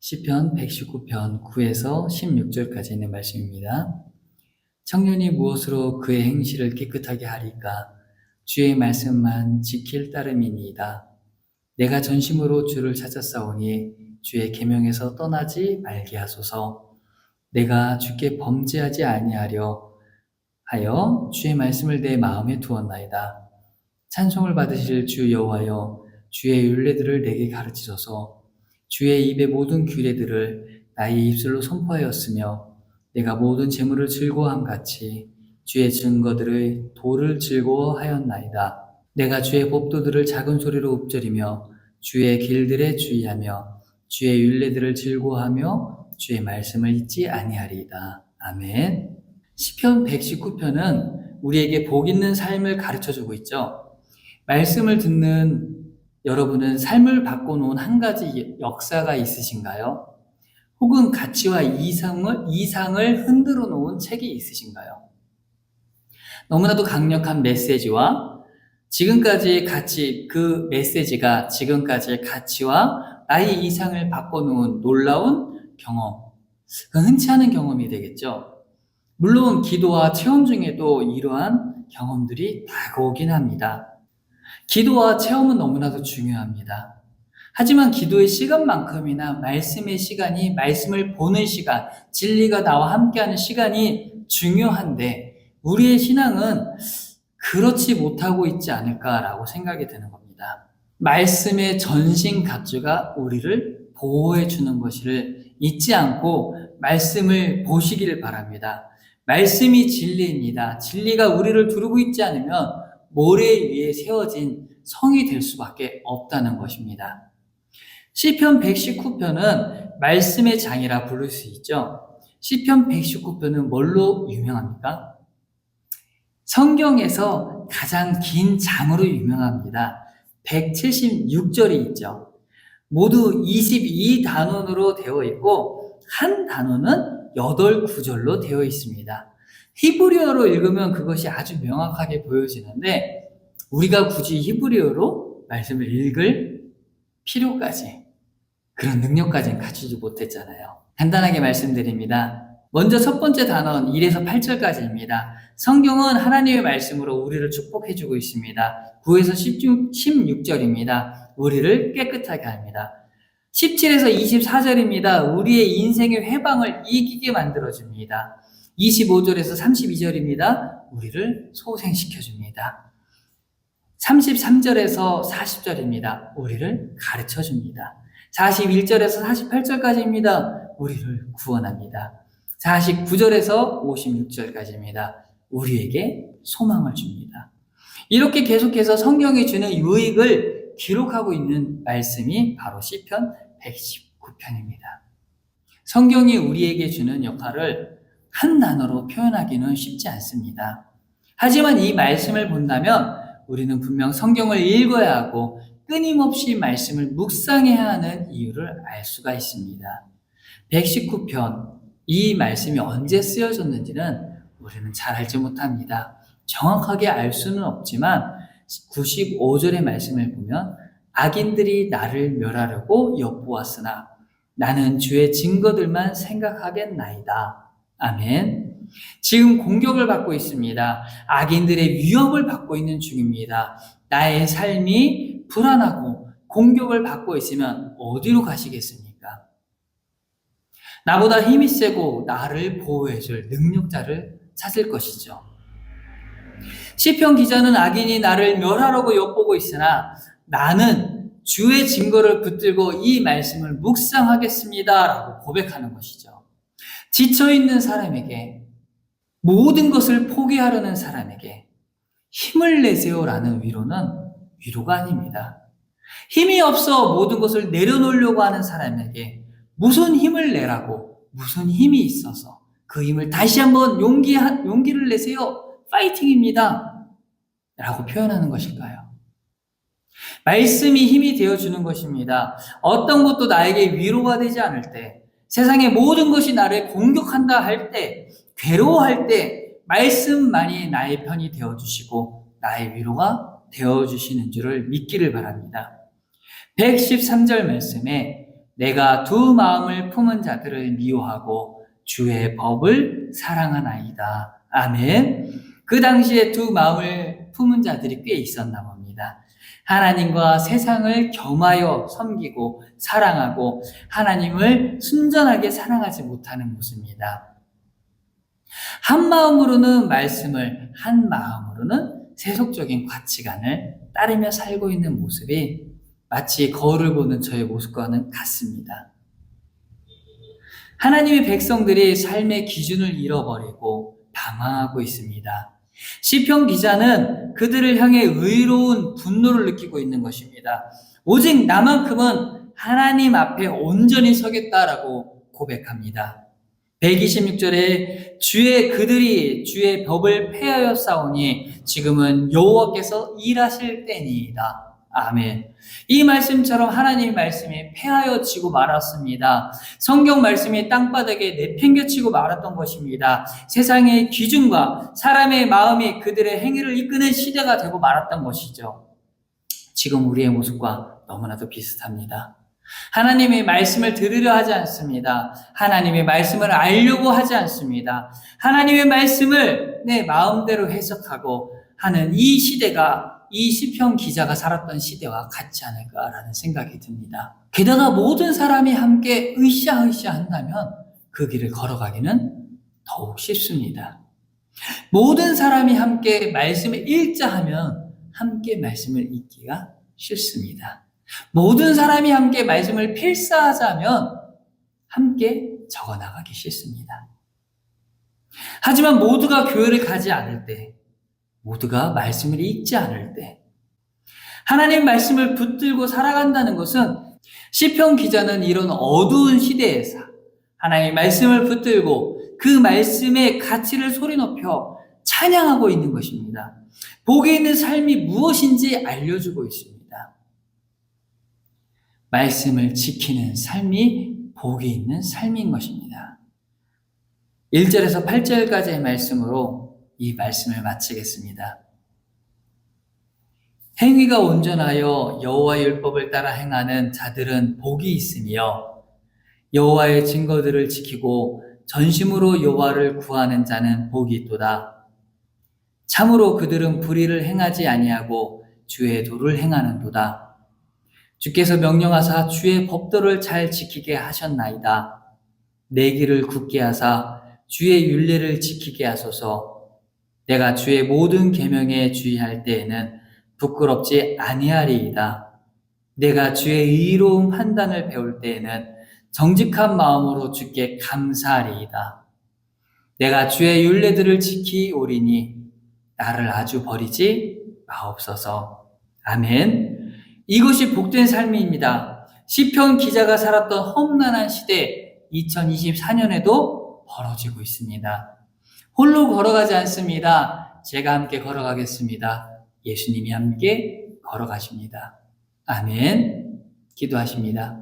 시편 119편 9에서 16절까지 있는 말씀입니다. 청년이 무엇으로 그의 행실을 깨끗하게 하리까? 주의 말씀만 지킬 따름이니이다. 내가 전심으로 주를 찾았사오니 주의 계명에서 떠나지 말게 하소서. 내가 주께 범죄하지 아니하려 하여 주의 말씀을 내 마음에 두었나이다. 찬송을 받으실 주 여호와여, 주의 율례들을 내게 가르치소서. 주의 입의 모든 규례들을 나의 입술로 선포하였으며 내가 모든 재물을 즐거워함 같이 주의 증거들의 도를 즐거워하였나이다. 내가 주의 법도들을 작은 소리로 읊조리며 주의 길들에 주의하며 주의 율례들을 즐거워하며 주의 말씀을 잊지 아니하리이다. 아멘. 시편 119편은 우리에게 복 있는 삶을 가르쳐주고 있죠. 말씀을 듣는 여러분은 삶을 바꿔놓은 한 가지 역사가 있으신가요? 혹은 가치와 이상을 흔들어 놓은 책이 있으신가요? 너무나도 강력한 메시지와 지금까지의 가치, 그 메시지가 지금까지의 가치와 나의 이상을 바꿔놓은 놀라운 경험, 흔치 않은 경험이 되겠죠. 물론 기도와 체험 중에도 이러한 경험들이 다가오긴 합니다. 기도와 체험은 너무나도 중요합니다. 하지만 기도의 시간만큼이나 말씀의 시간이, 말씀을 보는 시간, 진리가 나와 함께하는 시간이 중요한데 우리의 신앙은 그렇지 못하고 있지 않을까라고 생각이 드는 겁니다. 말씀의 전신갑주가 우리를 보호해 주는 것을 잊지 않고 말씀을 보시기를 바랍니다. 말씀이 진리입니다. 진리가 우리를 두르고 있지 않으면 모래 위에 세워진 성이 될 수밖에 없다는 것입니다. 시편 119편은 말씀의 장이라 부를 수 있죠. 시편 119편은 뭘로 유명합니까? 성경에서 가장 긴 장으로 유명합니다. 176절이 있죠. 모두 22단원으로 되어 있고 한 단원은 8구절로 되어 있습니다. 히브리어로 읽으면 그것이 아주 명확하게 보여지는데 우리가 굳이 히브리어로 말씀을 읽을 필요까지, 그런 능력까지는 갖추지 못했잖아요. 간단하게 말씀드립니다. 먼저 첫 번째 단원 1에서 8절까지입니다. 성경은 하나님의 말씀으로 우리를 축복해주고 있습니다. 9에서 16절입니다. 우리를 깨끗하게 합니다. 17에서 24절입니다. 우리의 인생의 회방을 이기게 만들어줍니다. 25절에서 32절입니다. 우리를 소생시켜줍니다. 33절에서 40절입니다. 우리를 가르쳐줍니다. 41절에서 48절까지입니다. 우리를 구원합니다. 49절에서 56절까지입니다. 우리에게 소망을 줍니다. 이렇게 계속해서 성경이 주는 유익을 기록하고 있는 말씀이 바로 시편 119편입니다. 성경이 우리에게 주는 역할을 한 단어로 표현하기는 쉽지 않습니다. 하지만 이 말씀을 본다면 우리는 분명 성경을 읽어야 하고 끊임없이 말씀을 묵상해야 하는 이유를 알 수가 있습니다. 119편, 이 말씀이 언제 쓰여졌는지는 우리는 잘 알지 못합니다. 정확하게 알 수는 없지만 95절의 말씀을 보면 악인들이 나를 멸하려고 엿보았으나 나는 주의 증거들만 생각하겠나이다. 아멘. 지금 공격을 받고 있습니다. 악인들의 위협을 받고 있는 중입니다. 나의 삶이 불안하고 공격을 받고 있으면 어디로 가시겠습니까? 나보다 힘이 세고 나를 보호해줄 능력자를 찾을 것이죠. 시편 기자는 악인이 나를 멸하려고 엿보고 있으나 나는 주의 증거를 붙들고 이 말씀을 묵상하겠습니다 라고 고백하는 것이죠. 지쳐있는 사람에게, 모든 것을 포기하려는 사람에게 힘을 내세요라는 위로는 위로가 아닙니다. 힘이 없어 모든 것을 내려놓으려고 하는 사람에게 무슨 힘을 내라고, 무슨 힘이 있어서 그 힘을 다시 한번 용기를 내세요. 파이팅입니다. 라고 표현하는 것일까요? 말씀이 힘이 되어주는 것입니다. 어떤 것도 나에게 위로가 되지 않을 때, 세상의 모든 것이 나를 공격한다 할 때, 괴로워할 때 말씀만이 나의 편이 되어주시고 나의 위로가 되어주시는 줄을 믿기를 바랍니다. 113절 말씀에 내가 두 마음을 품은 자들을 미워하고 주의 법을 사랑하나이다. 아멘. 그 당시에 두 마음을 품은 자들이 꽤 있었나 봅니다. 하나님과 세상을 겸하여 섬기고 사랑하고 하나님을 순전하게 사랑하지 못하는 모습입니다. 한 마음으로는 말씀을, 한 마음으로는 세속적인 가치관을 따르며 살고 있는 모습이 마치 거울을 보는 저의 모습과는 같습니다. 하나님의 백성들이 삶의 기준을 잃어버리고 방황하고 있습니다. 시편 기자는 그들을 향해 의로운 분노를 느끼고 있는 것입니다. 오직 나만큼은 하나님 앞에 온전히 서겠다라고 고백합니다. 126절에 그들이 주의 법을 폐하여 싸우니 지금은 여호와께서 일하실 때니이다. 아멘. 이 말씀처럼 하나님의 말씀이 폐하여지고 말았습니다. 성경 말씀이 땅바닥에 내팽개치고 말았던 것입니다. 세상의 기준과 사람의 마음이 그들의 행위를 이끄는 시대가 되고 말았던 것이죠. 지금 우리의 모습과 너무나도 비슷합니다. 하나님의 말씀을 들으려 하지 않습니다. 하나님의 말씀을 알려고 하지 않습니다. 하나님의 말씀을 내 마음대로 해석하고 하는 이 시대가 이 시편 기자가 살았던 시대와 같지 않을까라는 생각이 듭니다. 게다가 모든 사람이 함께 으쌰으쌰 한다면 그 길을 걸어가기는 더욱 쉽습니다. 모든 사람이 함께 말씀을 읽자 하면 함께 말씀을 읽기가 쉽습니다. 모든 사람이 함께 말씀을 필사하자면 함께 적어나가기 쉽습니다. 하지만 모두가 교회를 가지 않을 때, 모두가 말씀을 읽지 않을 때, 하나님 말씀을 붙들고 살아간다는 것은 시편 기자는 이런 어두운 시대에서 하나님의 말씀을 붙들고 그 말씀의 가치를 소리 높여 찬양하고 있는 것입니다. 복이 있는 삶이 무엇인지 알려주고 있습니다. 말씀을 지키는 삶이 복이 있는 삶인 것입니다. 1절에서 8절까지의 말씀으로 이 말씀을 마치겠습니다. 행위가 온전하여 여호와의 율법을 따라 행하는 자들은 복이 있으며 여호와의 증거들을 지키고 전심으로 여호와를 구하는 자는 복이 있도다. 참으로 그들은 불의를 행하지 아니하고 주의 도를 행하는도다. 주께서 명령하사 주의 법도를 잘 지키게 하셨나이다. 내 길을 굳게 하사 주의 율례를 지키게 하소서. 내가 주의 모든 계명에 주의할 때에는 부끄럽지 아니하리이다. 내가 주의 의로운 판단을 배울 때에는 정직한 마음으로 주께 감사하리이다. 내가 주의 율례들을 지키오리니 나를 아주 버리지 마옵소서. 아멘. 이것이 복된 삶입니다. 시편 기자가 살았던 험난한 시대 2024년에도 벌어지고 있습니다. 홀로 걸어가지 않습니다. 제가 함께 걸어가겠습니다. 예수님이 함께 걸어가십니다. 아멘. 기도하십니다.